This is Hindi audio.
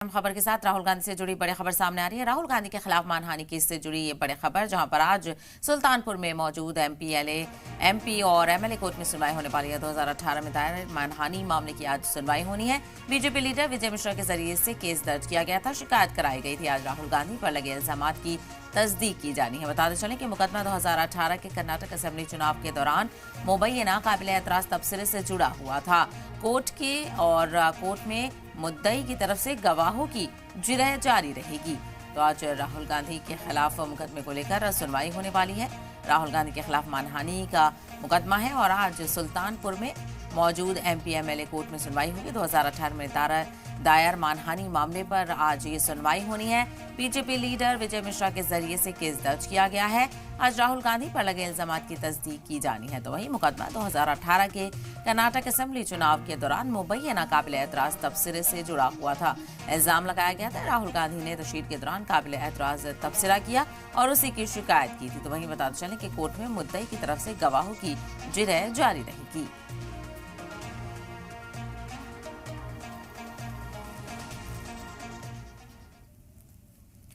खबर के साथ राहुल गांधी से जुड़ी बड़ी खबर सामने आ रही है। राहुल गांधी के खिलाफ मानहानि केस से जुड़ी ये बड़ी खबर, जहां पर आज सुल्तानपुर में मौजूद एमपी और एमएलए कोर्ट में सुनवाई होने वाली है। 2018 में दायर मानहानि मामले की आज सुनवाई होनी है। बीजेपी लीडर विजय मिश्रा के जरिए से केस दर्ज किया गया था। शिकायत कराई गई थी। आज राहुल गांधी पर लगे इल्जामात की तस्दीक की जानी है। बताते चलें कि मुकदमा 2018 के कर्नाटक असेंबली चुनाव के दौरान मुबैना काबिल एतराज तबसरे से जुड़ा हुआ था। कोर्ट में मुद्दई की तरफ से गवाहों की जिरह जारी रहेगी। तो आज राहुल गांधी के खिलाफ मुकदमे को लेकर सुनवाई होने वाली है। राहुल गांधी के खिलाफ मानहानि का मुकदमा है और आज सुल्तानपुर में मौजूद एमपी एमएलए कोर्ट में सुनवाई होगी। 2018 में दायर मानहानि मामले पर आज ये सुनवाई होनी है। बीजेपी लीडर विजय मिश्रा के जरिए से केस दर्ज किया गया है। आज राहुल गांधी पर लगे इल्जामात की तस्दीक की जानी है। तो वही मुकदमा 2018 के कर्नाटक असेंबली चुनाव के दौरान मुबैना काबिल एतराज तबसरे से जुड़ा हुआ था। इल्जाम लगाया गया था राहुल गांधी ने तशरीह के दौरान काबिल एतराज तबसरा किया और उसी की शिकायत की थी। तो वहीं बताते चलें कि कोर्ट में मुद्दई की तरफ से गवाहों की जिरह जारी रहेगी।